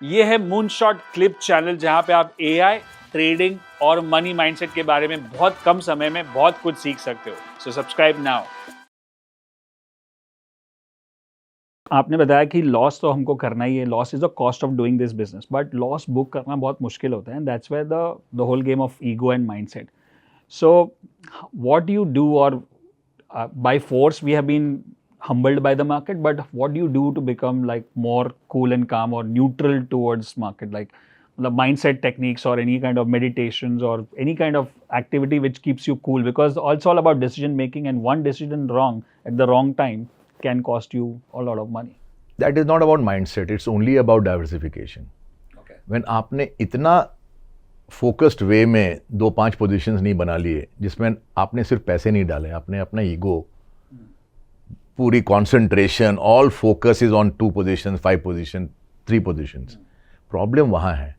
ये है moonshot clip channel, जहां पे आप एआई, ट्रेडिंग और मनी माइंडसेट के बारे में बहुत कम समय में बहुत कुछ सीख सकते हो। So subscribe now. आपने बताया कि लॉस तो हमको करना ही है, loss is the cost of doing this business, but loss book करना बहुत मुश्किल होता है, and that's where the whole game of ego and mindset. So, what do you do, or by force we have been humbled by the market, but what do you do to become like more cool and calm or neutral towards market, like the mindset techniques or any kind of meditations or any kind of activity which keeps you cool, because it's all about decision making, and one decision wrong at the wrong time can cost you a lot of money. That is not about mindset, it's only about diversification. Okay. When आपने इतना focused वे में 2-5 positions नहीं बना लिए जिसमें आपने सिर्फ पैसे नहीं डाले, आपने अपना ईगो, पूरी concentration, all focus is on 2 positions, 5 position, 3 positions. Problem वहाँ है.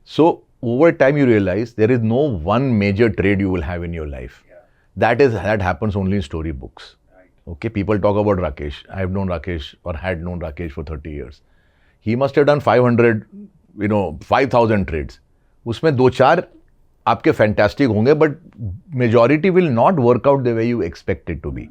So over time you realise there is no one major trade you will have in your life. That happens only in story books. Okay, people talk about Rakesh. I have known Rakesh, or had known Rakesh for 30 years. He must have done 5,000 trades. उसमें 2-4 आपके fantastic होंगे, but majority will not work out the way you expected to be.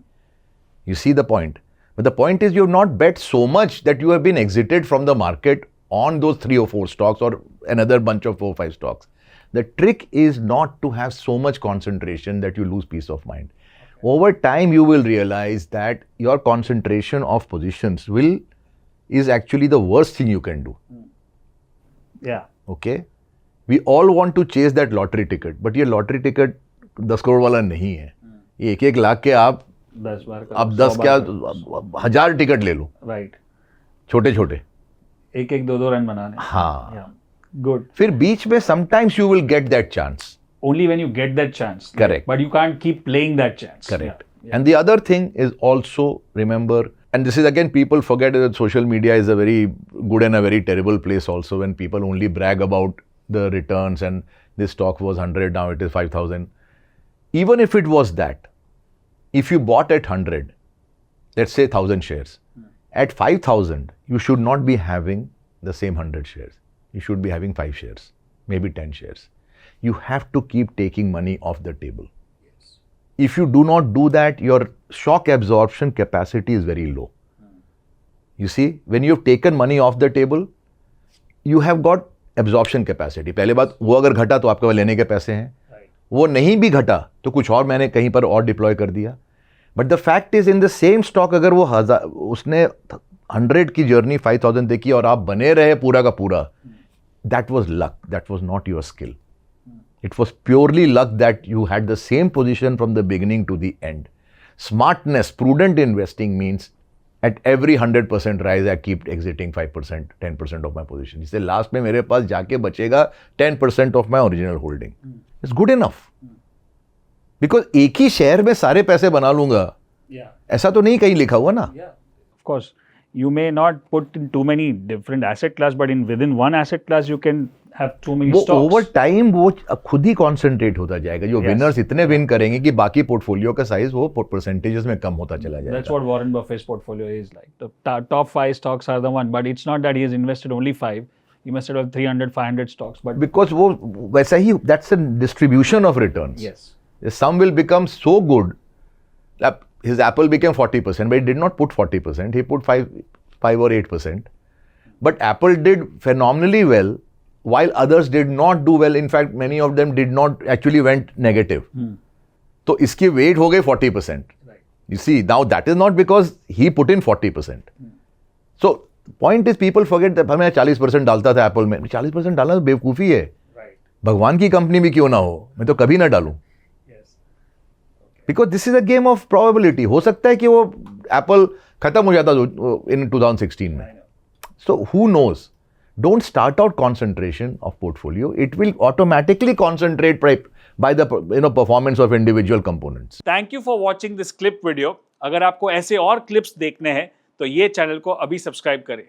You see the point. But the point is you have not bet so much that you have been exited from the market on those 3 or 4 stocks or another bunch of 4-5 stocks. The trick is not to have so much concentration that you lose peace of mind. Over time you will realize that your concentration of positions is actually the worst thing you can do. Yeah. Okay. We all want to chase that lottery ticket, but ये lottery ticket 10 crore वाला नहीं है. ये 1-1 लाख के आप 10 बार का, आप 10 क्या 1000 टिकट ले लो. राइट. छोटे छोटे 1-1 2-2 रन बनाने. हाँ. गुड. फिर बीच में sometimes you will get that chance. Only when you get that chance. Correct. But you can't keep playing that chance. Correct. Yeah. And the other thing is also remember, and this is again, people forget that social media is a very good and a very terrible place also, when people only brag about the returns and this stock was 100, now it is 5,000. Even if it was that, if you bought at 100, let's say 1,000 shares, at 5,000, you should not be having the same 100 shares. You should be having 5 shares, maybe 10 shares. You have to keep taking money off the table. Yes. If you do not do that, your shock absorption capacity is very low. You see, when you've taken money off the table, you have got absorption capacity. पहले बात, वो अगर घटा तो आपके पास लेने के पैसे हैं. Right. वो नहीं भी घटा तो कुछ और मैंने कहीं पर और डिप्लॉय कर दिया. But the fact is in the same stock, अगर वो उसने 100 की जर्नी 5,000 देखी और आप बने रहे पूरा का पूरा, that was luck, that was not your skill. It was purely luck that you had the same position from the beginning to the end. Smartness, prudent investing means at every 100% rise, I keep exiting 5%, 10% of my position. इससे last में मेरे पास जाके बचेगा 10% of my original holding. It's good enough. Because एक ही share में सारे पैसे बना लूंगा, ऐसा तो नहीं कहीं लिखा हुआ ना. Of course, you may not put in too many different asset class, but within one asset class you can have too many वो stocks. ओवर टाइम वो खुद ही कॉन्सेंट्रेट होता जाएगा. जो विनर्स इतने विन करेंगे कि बाकी पोर्टफोलियो का साइज वो परसेंटेजेस में कम होता चला जाएगा. That's what Warren Buffett's portfolio is like. The top 5 stocks are the one, but it's not that he has invested only 5. He invested on 300, 500 stocks. But because वो वैसा ही, that's a distribution of returns. yes, Some will become so good. His Apple became 40%, but he did not put 40%. He put 5 or 8%. But Apple did phenomenally well, while others did not do well. In fact, many of them did not, actually went negative. तो इसकी weight हो गई 40%. right. You see, now that is not because he put in 40%. So point is, people forget that मैं 40% डालता था Apple में. 40% डालना तो बेवकूफ़ी है. Right. भगवान की कंपनी भी क्यों ना हो, मैं तो कभी ना डालूं. Yes. Because this is a game of probability. हो सकता है कि वो Apple खत्म हो जाता in 2016 में. So who knows? Don't start out concentration of portfolio. It will automatically concentrate by the performance of individual components. Thank you for watching this clip video. अगर आपको ऐसे और clips देखने हैं तो ये चैनल को अभी सब्सक्राइब करें.